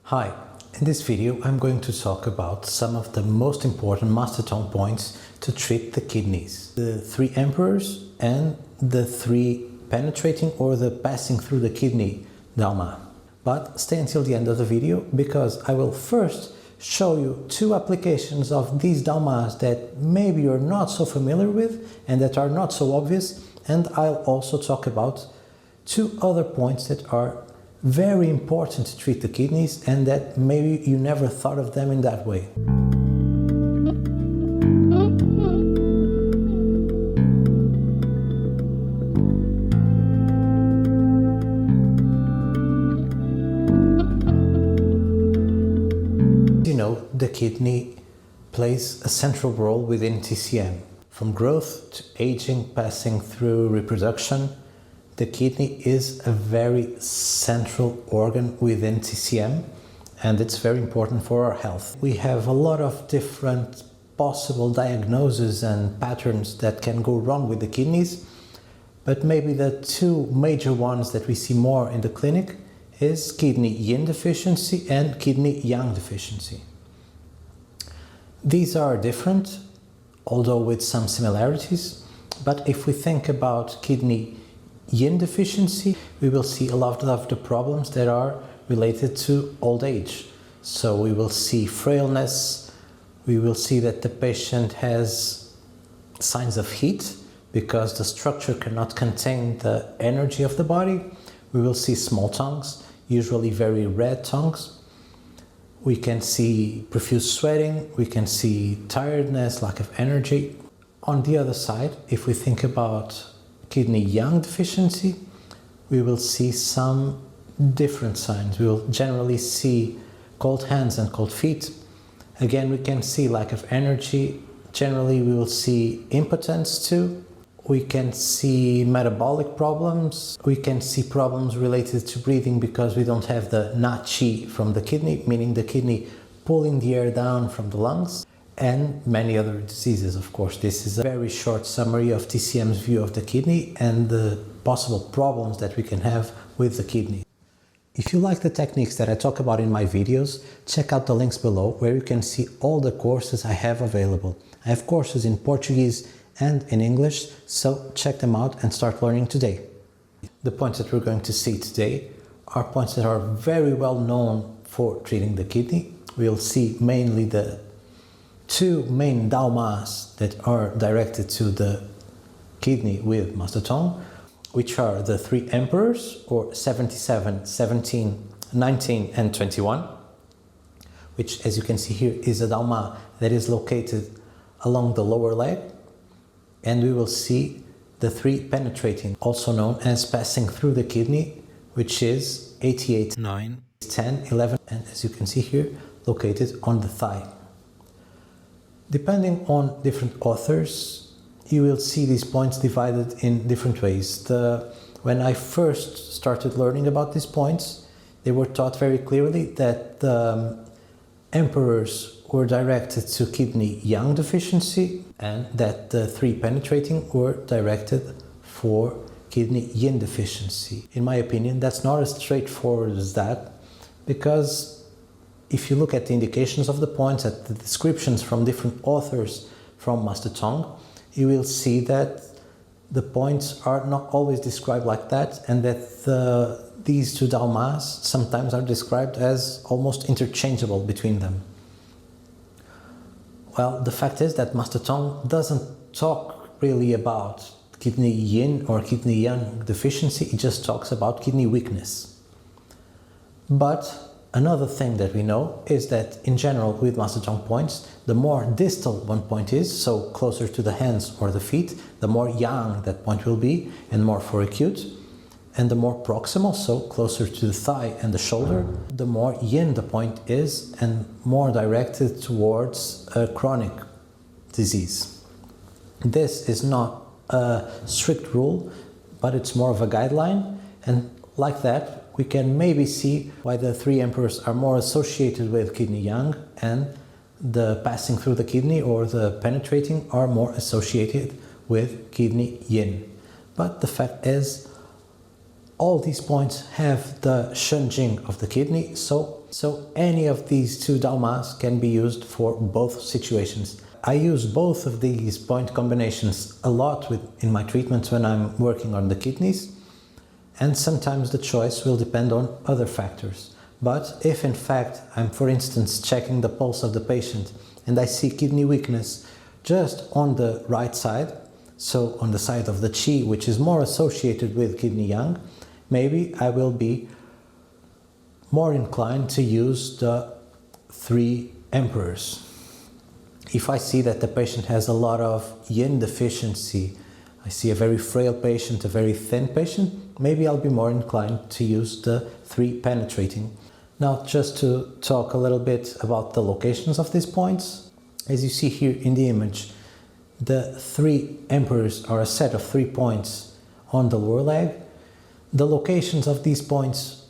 Hi, in this video I'm going to talk about some of the most important Master Tung points to treat the kidneys. The three emperors and the three penetrating or the passing through the kidney Dao Ma. But stay until the end of the video because I will first show you two applications of these Dao Mas that maybe you're not so familiar with and that are not so obvious, and I'll also talk about two other points that are very important to treat the kidneys and that maybe you never thought of them in that way. You know, the kidney plays a central role within TCM. From growth to aging, passing through reproduction, the kidney is a very central organ within TCM and it's very important for our health. We have a lot of different possible diagnoses and patterns that can go wrong with the kidneys, but maybe the two major ones that we see more in the clinic is kidney yin deficiency and kidney yang deficiency. These are different, although with some similarities, but if we think about kidney yin deficiency, we will see a lot of the problems that are related to old age. So we will see frailness, we will see that the patient has signs of heat because the structure cannot contain the energy of the body. We will see small tongues, usually very red tongues. We can see profuse sweating, we can see tiredness, lack of energy. On the other side, if we think about kidney yang deficiency, we will see some different signs. We will generally see cold hands and cold feet. Again, we can see lack of energy. Generally, we will see impotence too. We can see metabolic problems. We can see problems related to breathing because we don't have the na qi from the kidney, meaning the kidney pulling the air down from the lungs. And many other diseases, of course. This is a very short summary of TCM's view of the kidney and the possible problems that we can have with the kidney. If you like the techniques that I talk about in my videos, check out the links below where you can see all the courses I have available. I have courses in Portuguese and in English, so check them out and start learning today. The points that we're going to see today are points that are very well known for treating the kidney. We'll see mainly the two main Dao Mas that are directed to the kidney with Master Tung, which are the three emperors, or 77, 17, 19 and 21, which, as you can see here, is a Dao Ma that is located along the lower leg. And we will see the three penetrating, also known as passing through the kidney, which is 88, 9, 10, 11, and as you can see here, located on the thigh. Depending on different authors, you will see these points divided in different ways. When I first started learning about these points, they were taught very clearly that the emperors were directed to kidney yang deficiency and that the three penetrating were directed for kidney yin deficiency. In my opinion, that's not as straightforward as that, because if you look at the indications of the points, at the descriptions from different authors from Master Tung, you will see that the points are not always described like that, and that these two Dao Mas sometimes are described as almost interchangeable between them. Well, the fact is that Master Tung doesn't talk really about kidney yin or kidney yang deficiency, he just talks about kidney weakness. But another thing that we know is that in general with Master Tung points, the more distal one point is, so closer to the hands or the feet, the more yang that point will be and more for acute. And the more proximal, so closer to the thigh and the shoulder, the more yin the point is and more directed towards a chronic disease. This is not a strict rule, but it's more of a guideline, and like that we can maybe see why the three emperors are more associated with kidney yang and the passing through the kidney or the penetrating are more associated with kidney yin. But the fact is, all these points have the shenjing of the kidney, so So any of these two Dao Mas can be used for both situations. I use both of these point combinations a lot in my treatments when I'm working on the kidneys, and sometimes the choice will depend on other factors. But if in fact I'm, for instance, checking the pulse of the patient and I see kidney weakness just on the right side, so on the side of the Qi, which is more associated with kidney yang, maybe I will be more inclined to use the 3 emperors. If I see that the patient has a lot of yin deficiency, I see a very frail patient, a very thin patient, maybe I'll be more inclined to use the 3 penetrating. Now, just to talk a little bit about the locations of these points, as you see here in the image, the 3 emperors are a set of 3 points on the lower leg. The locations of these points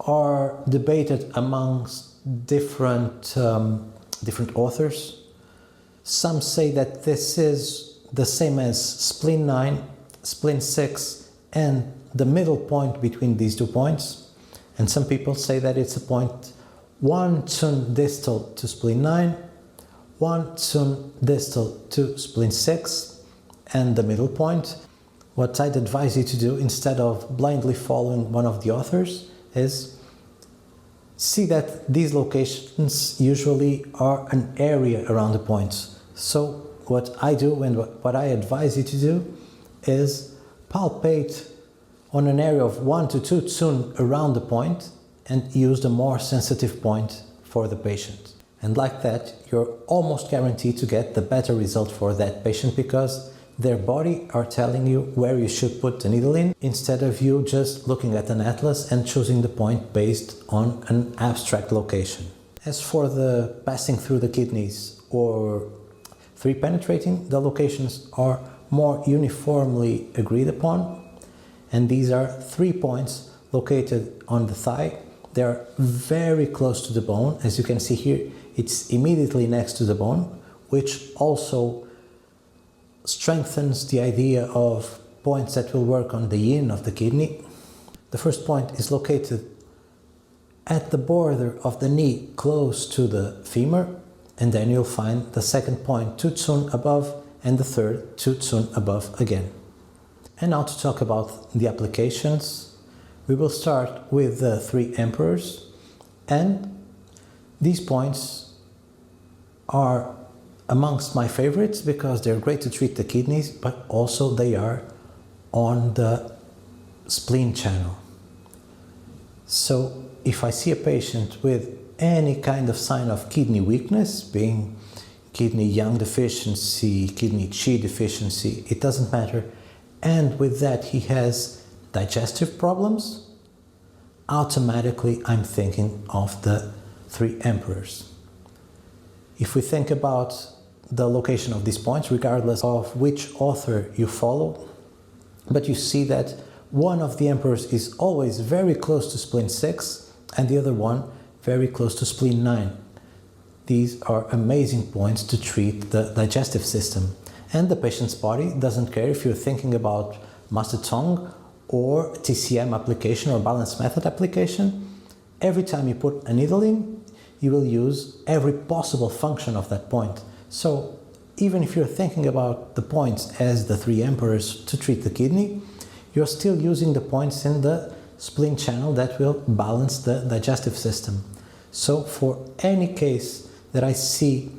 are debated amongst different authors. Some say that this is the same as spleen 9, spleen 6, and the middle point between these 2 points. And some people say that it's a point 1 Tsun distal to spleen 9, 1 Tsun distal to spleen 6, and the middle point. What I'd advise you to do, instead of blindly following one of the authors, is see that these locations usually are an area around the points. So what I do and what I advise you to do is palpate on an area of 1 to 2 Tsun around the point and use the more sensitive point for the patient. And like that, you're almost guaranteed to get the better result for that patient, because their body are telling you where you should put the needle in, instead of you just looking at an atlas and choosing the point based on an abstract location. As for the passing through the kidneys or 3 penetrating, the locations are more uniformly agreed upon, and these are 3 points located on the thigh. They are very close to the bone. As you can see here, it's immediately next to the bone, which also strengthens the idea of points that will work on the yin of the kidney. The first point is located at the border of the knee, close to the femur, and then you'll find the second point 2 Tsun above, and the third 2 Tsun above again. And now to talk about the applications, we will start with the 3 emperors, and these points are amongst my favorites because they're great to treat the kidneys, but also they are on the spleen channel. So if I see a patient with any kind of sign of kidney weakness, being kidney yang deficiency, kidney Qi deficiency, it doesn't matter, and with that he has digestive problems, automatically I'm thinking of the 3 emperors. If we think about the location of these points, regardless of which author you follow, but you see that one of the emperors is always very close to spleen 6 and the other one very close to spleen 9. These are amazing points to treat the digestive system. And the patient's body doesn't care if you're thinking about Master Tung or TCM application or balanced method application. Every time you put a needle in, you will use every possible function of that point. So even if you're thinking about the points as the 3 emperors to treat the kidney, you're still using the points in the spleen channel that will balance the digestive system. So for any case that I see,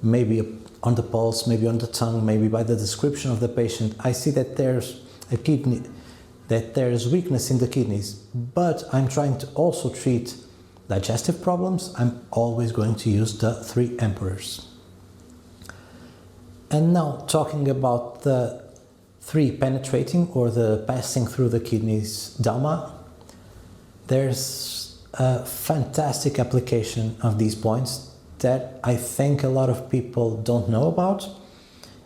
maybe on the pulse, maybe on the tongue, maybe by the description of the patient, I see that there's a kidney, that there's weakness in the kidneys, but I'm trying to also treat digestive problems, I'm always going to use the 3 emperors. And now talking about the 3 penetrating or the passing through the kidneys Dao Ma, there's a fantastic application of these points that I think a lot of people don't know about,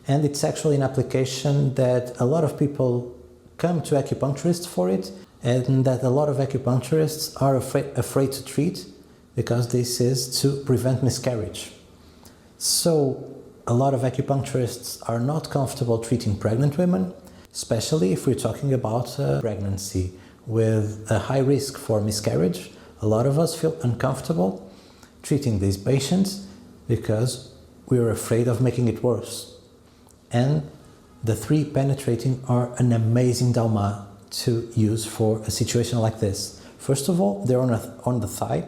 and it's actually an application that a lot of people come to acupuncturists for it, and that a lot of acupuncturists are afraid to treat, because this is to prevent miscarriage. So a lot of acupuncturists are not comfortable treating pregnant women, especially if we're talking about pregnancy with a high risk for miscarriage, A lot of us feel uncomfortable treating these patients because we're afraid of making it worse. And the 3 penetrating are an amazing Dao Ma to use for a situation like this. First of all, they're on the thigh,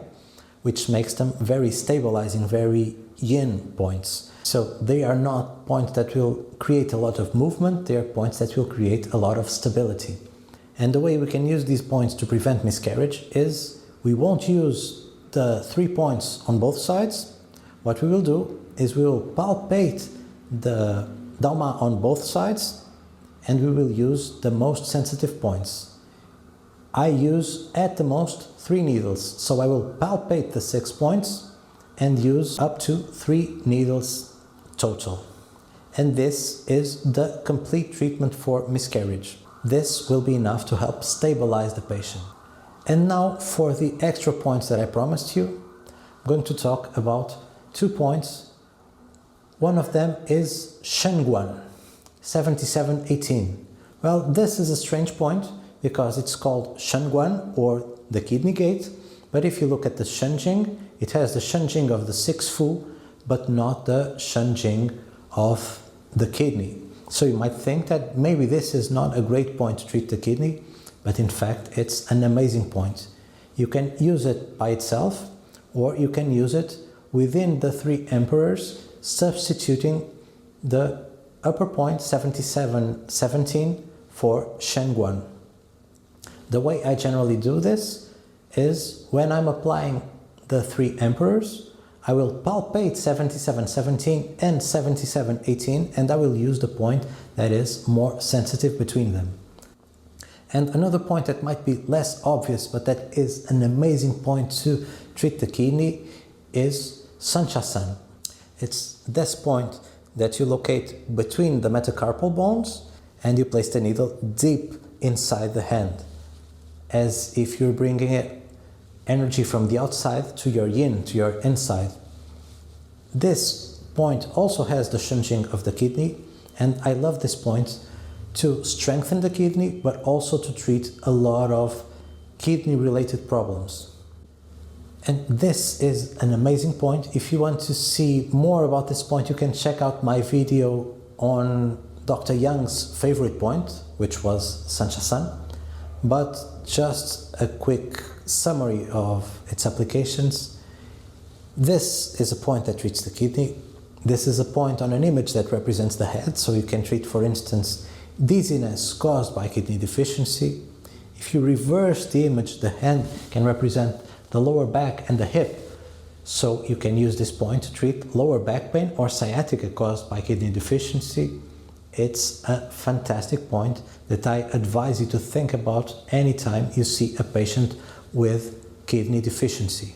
which makes them very stabilizing, very yin points. So they are not points that will create a lot of movement, they are points that will create a lot of stability. And the way we can use these points to prevent miscarriage is we won't use the 3 points on both sides. What we will do is we will palpate the Dao Ma on both sides and we will use the most sensitive points. I use at the most 3 needles, so I will palpate the 6 points and use up to 3 needles total. And this is the complete treatment for miscarriage. This will be enough to help stabilize the patient. And now for the extra points that I promised you, I'm going to talk about 2 points. One of them is Shenguan, 7718. Well, this is a strange point because it's called Shenguan or the kidney gate, but if you look at the Shenjing, it has the Shenjing of the 6 Fu, but not the Shenjing of the kidney. So you might think that maybe this is not a great point to treat the kidney, but in fact it's an amazing point. You can use it by itself, or you can use it within the 3 emperors, substituting the upper point 7717 for Shenguan. The way I generally do this is when I'm applying the 3 emperors, I will palpate 7717 and 7718 and I will use the point that is more sensitive between them. And another point that might be less obvious but that is an amazing point to treat the kidney is Sanchasan. It's this point that you locate between the metacarpal bones and you place the needle deep inside the hand, as if you're bringing energy from the outside to your yin, to your inside. This point also has the Shenjing of the kidney, and I love this point to strengthen the kidney, but also to treat a lot of kidney-related problems. And this is an amazing point. If you want to see more about this point, you can check out my video on Dr. Young's favorite point, which was Sanchasan. But just a quick summary of its applications. This is a point that treats the kidney. This is a point on an image that represents the head, so you can treat, for instance, dizziness caused by kidney deficiency. If you reverse the image, the hand can represent the lower back and the hip, so you can use this point to treat lower back pain or sciatica caused by kidney deficiency. It's a fantastic point that I advise you to think about anytime you see a patient with kidney deficiency.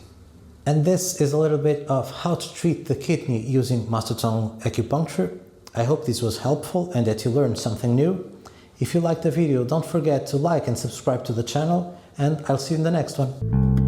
And this is a little bit of how to treat the kidney using Master Tung acupuncture. I hope this was helpful and that you learned something new. If you liked the video, don't forget to like and subscribe to the channel, and I'll see you in the next one.